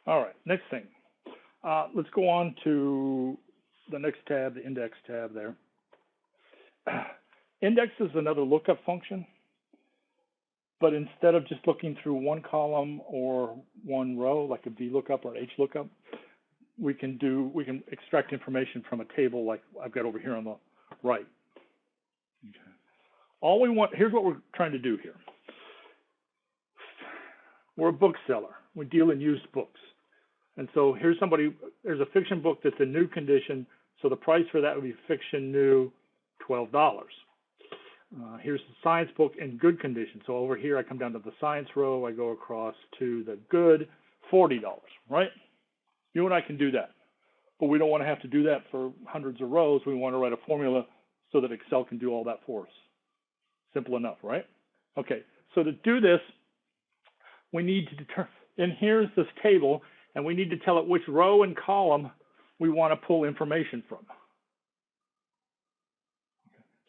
All right, next thing. Let's go on to the next tab, the index tab there. Index is another lookup function, but instead of just looking through one column or one row, like a VLOOKUP or HLOOKUP, we can extract information from a table like I've got over here on the right. Okay. Here's what we're trying to do here. We're a bookseller. We deal in used books. And so there's a fiction book that's in new condition, so the price for that would be fiction new, $12. Here's the science book in good condition. So over here, I come down to the science row, I go across to the good, $40, right? You and I can do that, but we don't want to have to do that for hundreds of rows. We want to write a formula so that Excel can do all that for us. Simple enough, right? Okay, so to do this, we need to determine, and here's this table, and we need to tell it which row and column we want to pull information from.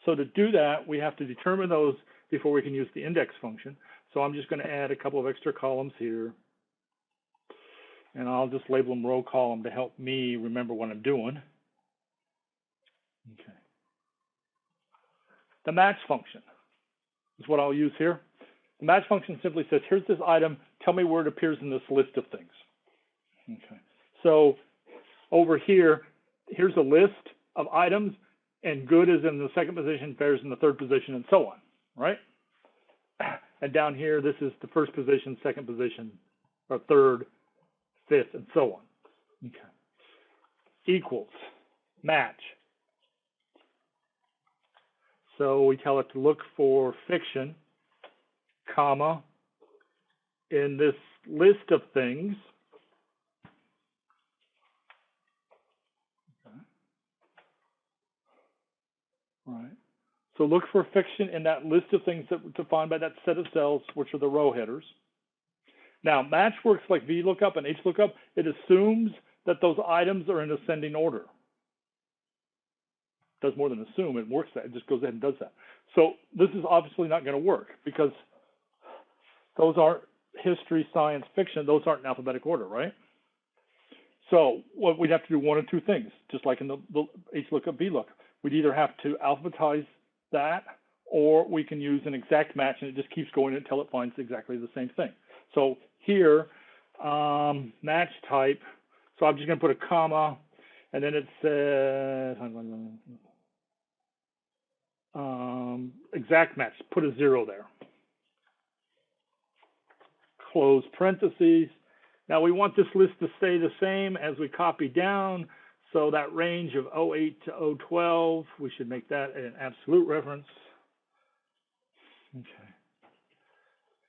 So to do that, we have to determine those before we can use the index function. So I'm just going to add a couple of extra columns here. And I'll just label them row column to help me remember what I'm doing. Okay. The match function is what I'll use here. The match function simply says, here's this item, tell me where it appears in this list of things. Okay. So over here, here's a list of items, and good is in the second position, fair is in the third position, and so on, right? And down here, this is the first position, second position, or third, fifth, and so on. Okay. Equals, match. So we tell it to look for fiction, comma, in this list of things. Okay. All right. So look for fiction in that list of things that are defined by that set of cells, which are the row headers. Now, match works like VLOOKUP and HLOOKUP. It assumes that those items are in ascending order. It does more than assume, it works that, it just goes ahead and does that. So this is obviously not going to work because those aren't history, science, fiction, those aren't in alphabetic order, right? So what we'd have to do one of two things, just like in the HLOOKUP, VLOOKUP. We'd either have to alphabetize that, or we can use an exact match and it just keeps going until it finds exactly the same thing. So here, match type, so I'm just going to put a comma, and then it says, exact match, put a 0 there. Close parentheses. Now we want this list to stay the same as we copy down, so that range of 08 to 012, we should make that an absolute reference. Okay.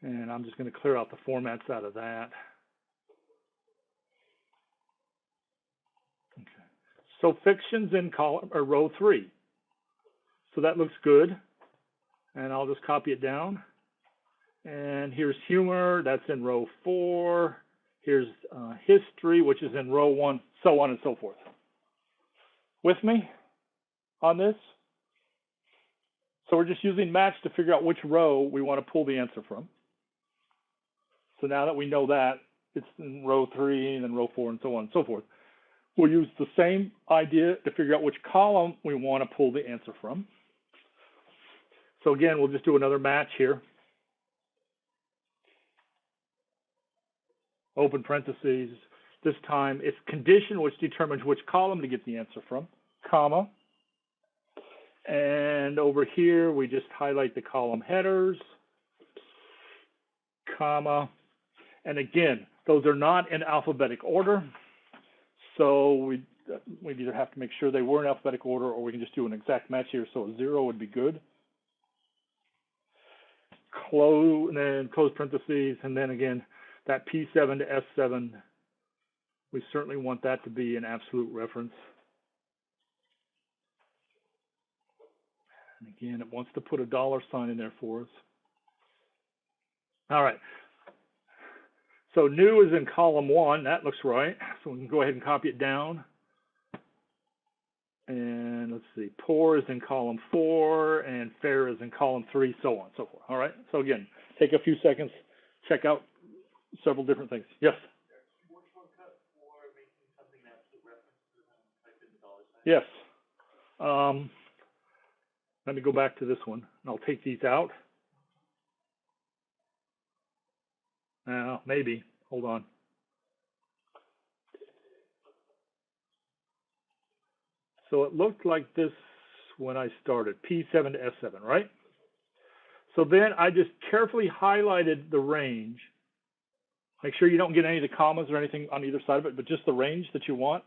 And I'm just going to clear out the formats out of that. Okay. So fiction's in column or row 3. So that looks good. And I'll just copy it down. And here's humor, that's in row 4. Here's history, which is in row 1, so on and so forth. With me on this? So we're just using match to figure out which row we want to pull the answer from. So now that we know that, it's in row 3 and then row 4 and so on and so forth. We'll use the same idea to figure out which column we want to pull the answer from. So again, we'll just do another match here. Open parentheses. This time it's condition, which determines which column to get the answer from, comma. And over here, we just highlight the column headers, comma. And again, those are not in alphabetic order. So we'd either have to make sure they were in alphabetic order, or we can just do an exact match here. So a 0 would be good. Close, and then close parentheses, and then again, that P7 to S7, we certainly want that to be an absolute reference. And again, it wants to put a $sign in there for us. All right. So new is in column 1. That looks right. So we can go ahead and copy it down. And let's see, poor is in column 4, and fair is in column 3, so on and so forth. All right. So again, take a few seconds, check out several different things. Yes? Yes. Let me go back to this one, and I'll take these out. Maybe. Hold on. So it looked like this when I started, P7 to S7, right? So then I just carefully highlighted the range. Make sure you don't get any of the commas or anything on either side of it, but just the range that you want.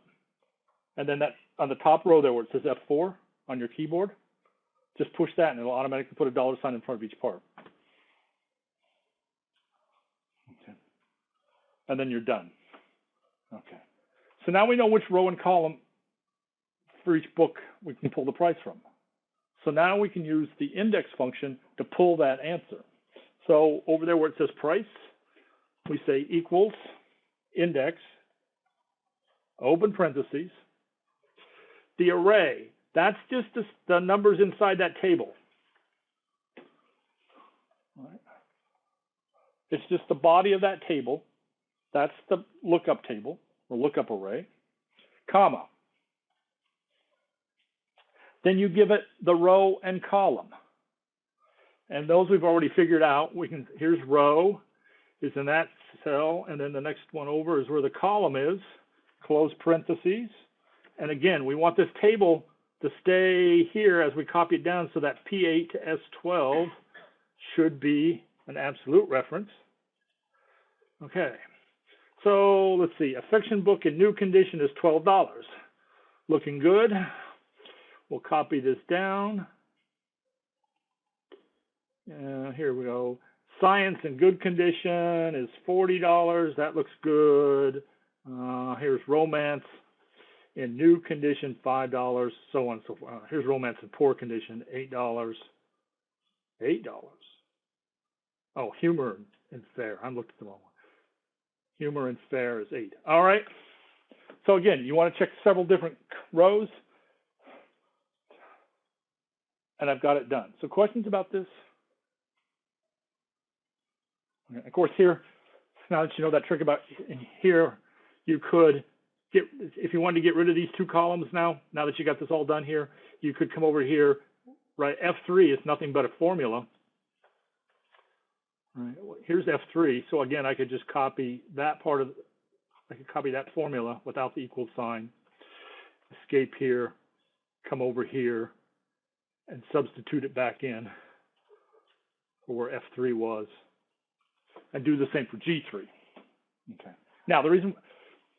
And then that on the top row there where it says F4 on your keyboard, just push that and it'll automatically put a dollar sign in front of each part. Okay. And then you're done. Okay. So now we know which row and column for each book we can pull the price from. So now we can use the index function to pull that answer. So over there where it says price, we say equals index, open parentheses. The array, that's just the numbers inside that table. All right. It's just the body of that table. That's the lookup table or lookup array, comma. Then you give it the row and column. And those we've already figured out. Here's row is in that cell, and then the next one over is where the column is, close parentheses. And again, we want this table to stay here as we copy it down, so that P8 to S12 should be an absolute reference. Okay, so let's see, a fiction book in new condition is $12. Looking good. We'll copy this down. Here we go. Science in good condition is $40. That looks good. Here's romance in new condition, $5, so on and so forth. Here's romance in poor condition, $8. $8. Oh, humor and fair. I'm looking at the wrong one. Humor and fair is 8. All right. So again, you want to check several different rows, and I've got it done. So questions about this? Okay. Of course, here, now that you know that trick about here, you could get, if you wanted to get rid of these two columns now that you got this all done here, you could come over here, right? F3 is nothing but a formula. Right. Here's F3. So again, I could just copy that part of, I could copy that formula without the equal sign, escape here, come over here, and substitute it back in for where F3 was, and do the same for G3. Okay. Now, the reason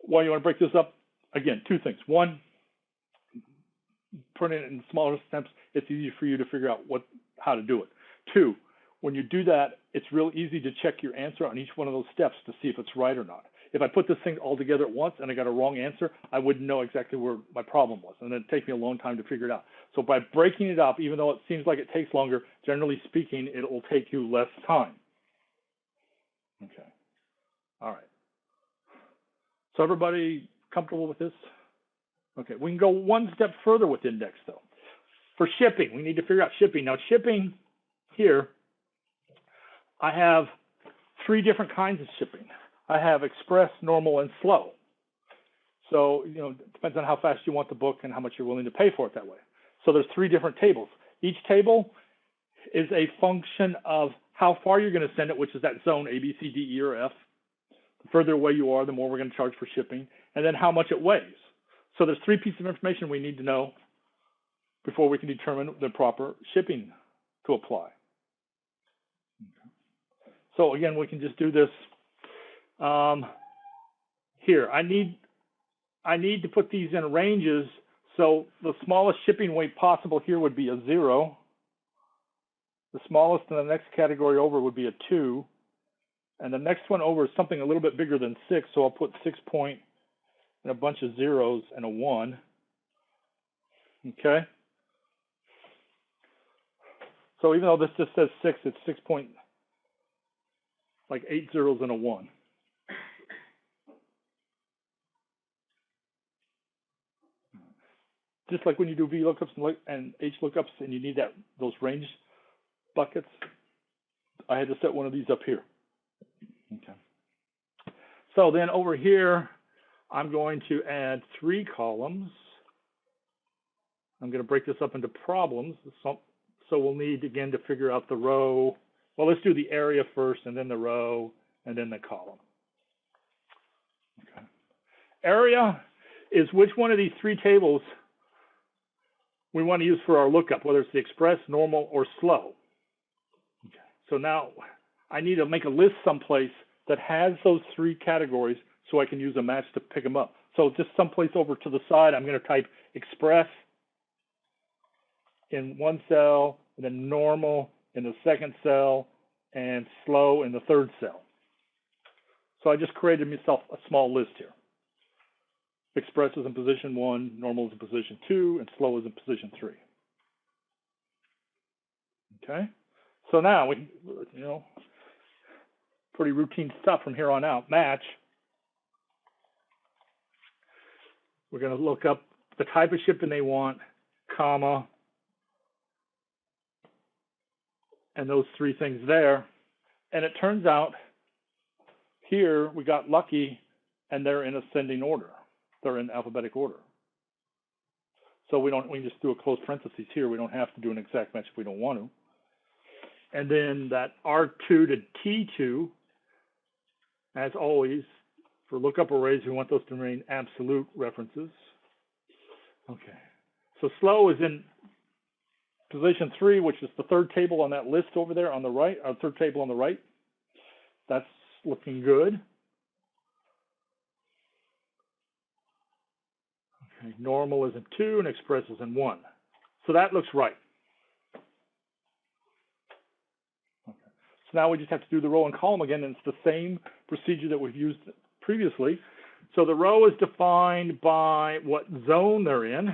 why you want to break this up, again, two things. One, print it in smaller steps. It's easier for you to figure out how to do it. Two, when you do that, it's real easy to check your answer on each one of those steps to see if it's right or not. If I put this thing all together at once and I got a wrong answer, I wouldn't know exactly where my problem was, and it'd take me a long time to figure it out. So by breaking it up, even though it seems like it takes longer, generally speaking, it will take you less time. Okay. All right. So everybody comfortable with this? Okay, we can go one step further with index though. For shipping, we need to figure out shipping. Now shipping here, I have 3 different kinds of shipping. I have express, normal, and slow. So, you know, it depends on how fast you want the book and how much you're willing to pay for it that way. So there's 3 different tables. Each table is a function of how far you're going to send it, which is that zone A, B, C, D, E, or F. The further away you are, the more we're going to charge for shipping, and then how much it weighs. So there's 3 pieces of information we need to know before we can determine the proper shipping to apply. So again, we can just do this. Here, I need to put these in ranges. So the smallest shipping weight possible here would be a 0. The smallest in the next category over would be a 2. And the next one over is something a little bit bigger than 6. So I'll put 6 point and a bunch of zeros and a 1. Okay. So even though this just says 6, it's 6 point, like 8 zeros and a 1. Just like when you do VLOOKUPs and HLOOKUPs and you need those range buckets, I had to set one of these up here. Okay. So then over here, I'm going to add 3 columns. I'm going to break this up into problems. So we'll need, again, to figure out the row. Well, let's do the area first, and then the row, and then the column. Okay. Area is which one of these three tables we want to use for our lookup, whether it's the express, normal, or slow. Okay. So now I need to make a list someplace that has those three categories so I can use a match to pick them up. So just someplace over to the side, I'm going to type express in one cell, and then normal in the second cell, and slow in the third cell. So I just created myself a small list here. Express is in position 1, normal is in position 2, and slow is in position 3. Okay, so now we, pretty routine stuff from here on out. Match. We're going to look up the type of shipping they want, comma, and those three things there. And it turns out here we got lucky, and they're in ascending order. They're in alphabetic order. So we can just do a close parentheses here. We don't have to do an exact match if we don't want to. And then that R2 to T2, as always, for lookup arrays, we want those to remain absolute references. Okay. So slow is in position 3, which is the third table on that list over there on the right, or third table on the right. That's looking good. Okay. Normal is in 2 and express is in 1. So that looks right. Okay. So now we just have to do the row and column again, and it's the same procedure that we've used previously. So the row is defined by what zone they're in.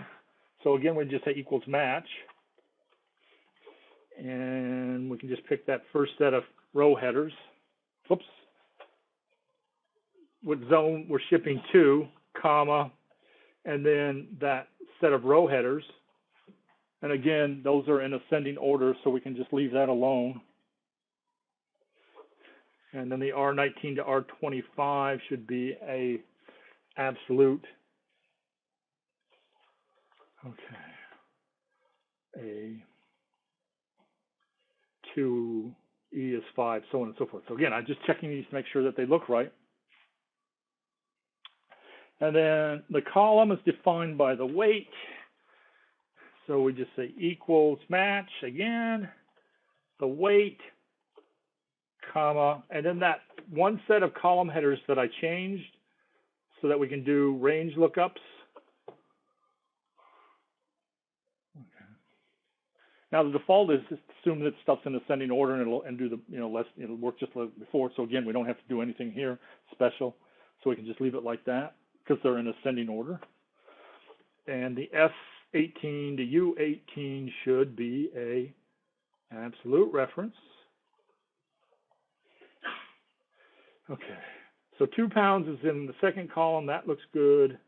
So again, we just say equals match. And we can just pick that first set of row headers. Oops. What zone we're shipping to, comma, and then that set of row headers. And again, those are in ascending order, so we can just leave that alone. And then the R19 to R25 should be a absolute. Okay. A 2, E is 5, so on and so forth. So again, I'm just checking these to make sure that they look right. And then the column is defined by the weight. So we just say equals match again, the weight, comma, and then that one set of column headers that I changed so that we can do range lookups. Okay. Now the default is just assume that stuff's in ascending order, and it'll work just like before. So again, we don't have to do anything here special, so we can just leave it like that because they're in ascending order. And the S18 to U18 should be a absolute reference. Okay, so 2 pounds is in the second column. That looks good.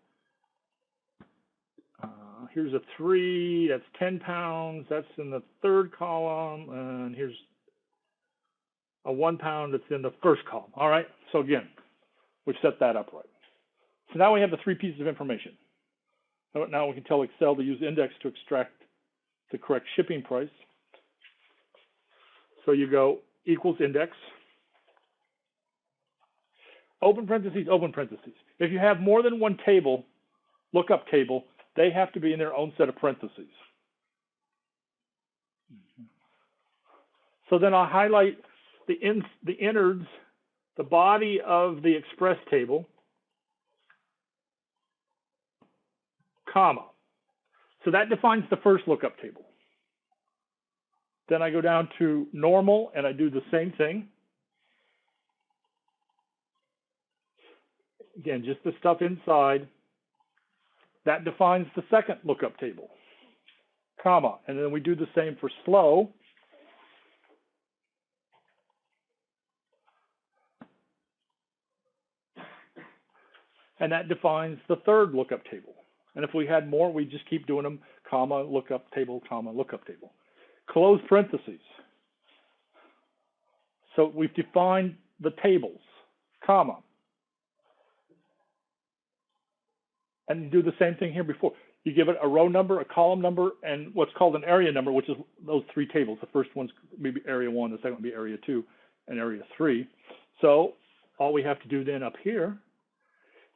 Here's a 3. That's 10 pounds. That's in the third column. And here's a 1 pound that's in the first column. All right, so again, we've set that up right. So now we have the 3 pieces of information. Now we can tell Excel to use index to extract the correct shipping price. So you go equals index, open parentheses, open parentheses. If you have more than one table, lookup table, they have to be in their own set of parentheses. So then I'll highlight the innards, the body of the express table, comma. So that defines the first lookup table. Then I go down to normal and I do the same thing. Again, just the stuff inside. That defines the second lookup table, comma. And then we do the same for slow. And that defines the third lookup table. And if we had more, we just keep doing them, comma, lookup table, comma, lookup table. Close parentheses. So we've defined the tables, comma. And do the same thing here before. You give it a row number, a column number, and what's called an area number, which is those three tables. The first one's maybe area 1, the second one will be area 2, and area 3. So all we have to do then up here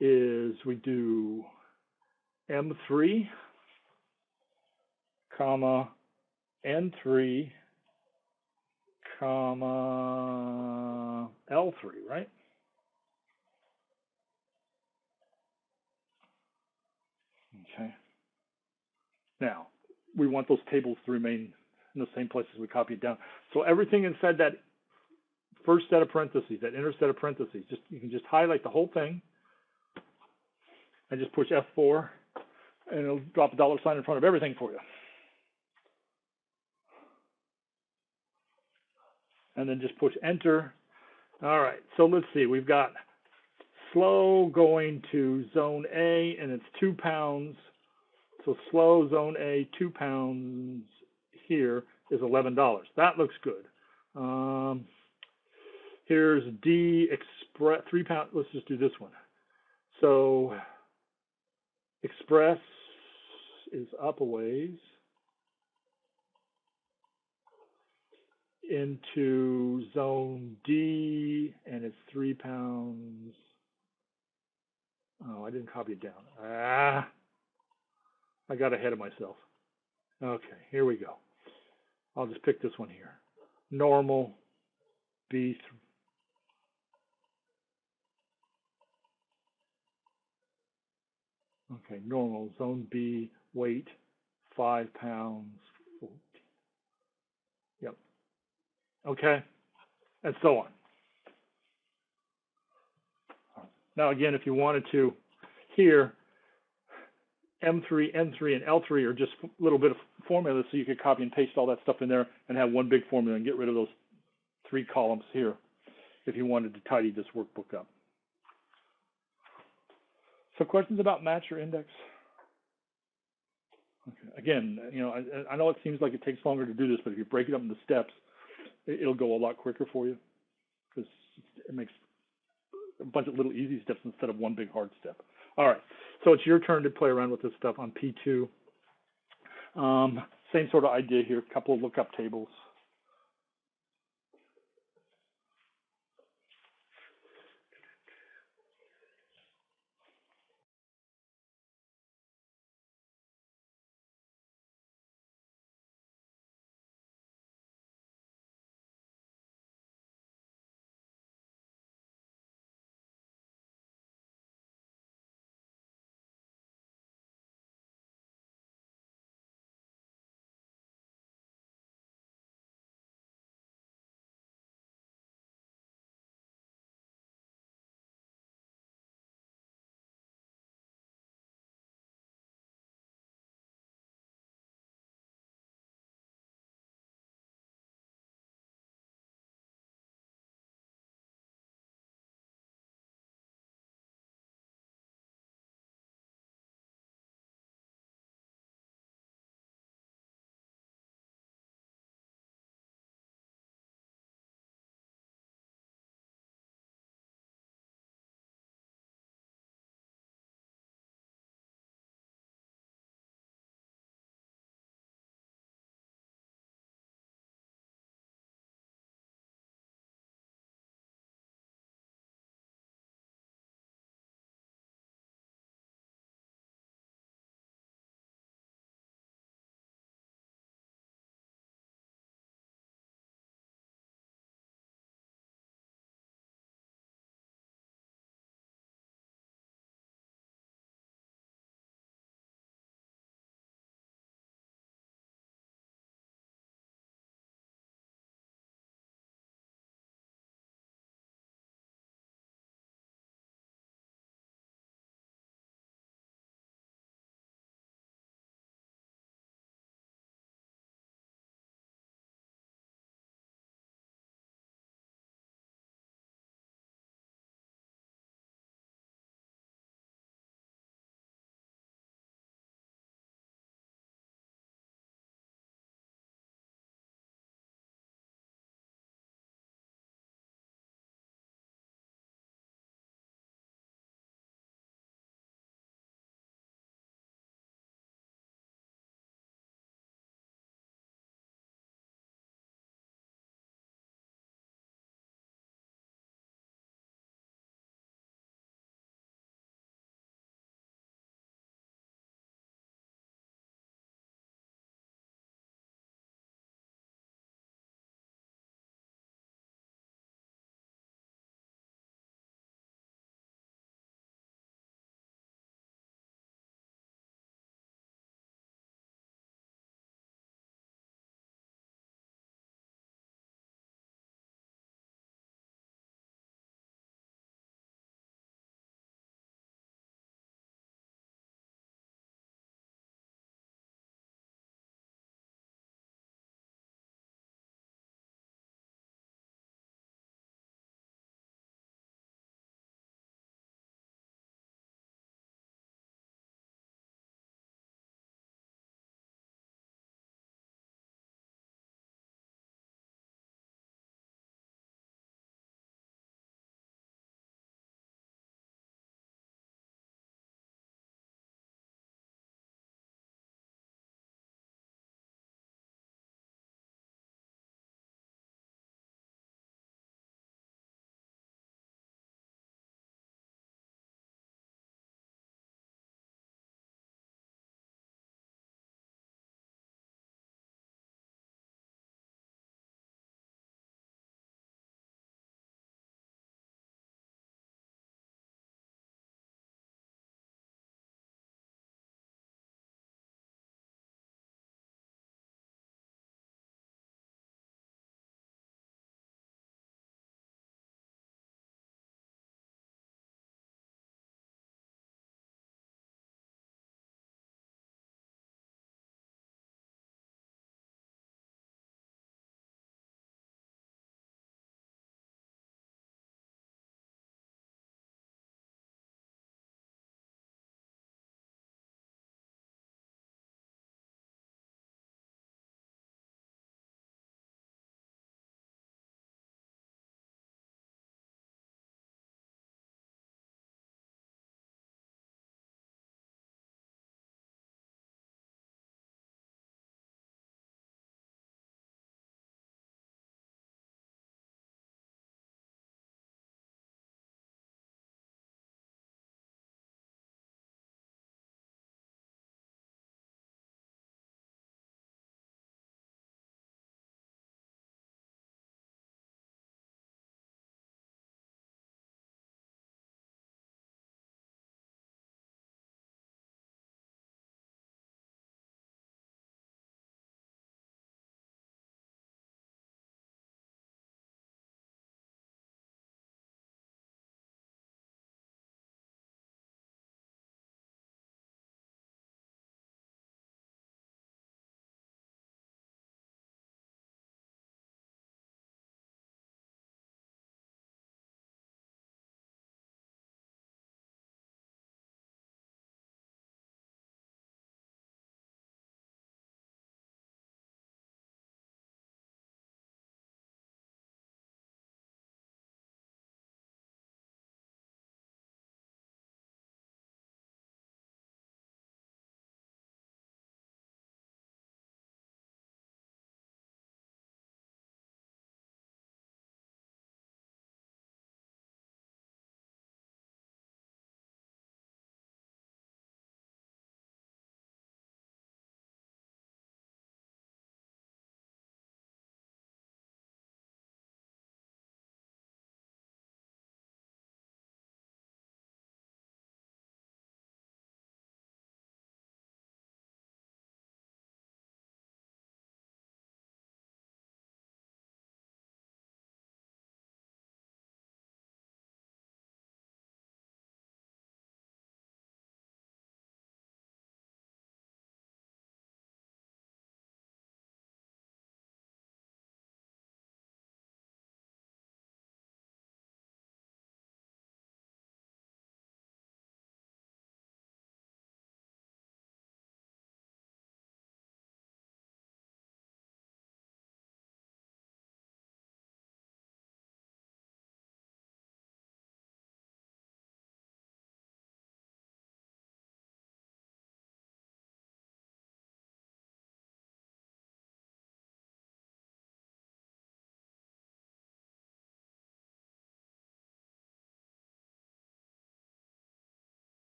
is we do M3, comma, N3, comma, L3, right? Okay. Now, we want those tables to remain in the same place as we copied down. So everything inside that first set of parentheses, that inner set of parentheses, you can just highlight the whole thing and just push F4, and it'll drop a $sign in front of everything for you. And then just push enter. All right, so let's see. We've got slow going to zone A, and it's 2 pounds. So slow zone A, 2 pounds here is $11. That looks good. Here's D Express, 3 pounds. Let's just do this one. So Express is up a ways into zone D, and it's 3 pounds. Oh, I didn't copy it down. I got ahead of myself. Okay, here we go. I'll just pick this one here. Normal B3. Okay, normal zone B, weight 5 pounds. 14. Yep. Okay, and so on. Now again, if you wanted to, here, M3, N3, and L3 are just a little bit of formulas, so you could copy and paste all that stuff in there and have one big formula and get rid of those 3 columns here if you wanted to tidy this workbook up. So questions about match or index? Okay. Again, you know, I know it seems like it takes longer to do this, but if you break it up into steps, it'll go a lot quicker for you, because it makes a bunch of little easy steps instead of one big hard step. All right, so it's your turn to play around with this stuff on P2. Same sort of idea here, a couple of lookup tables.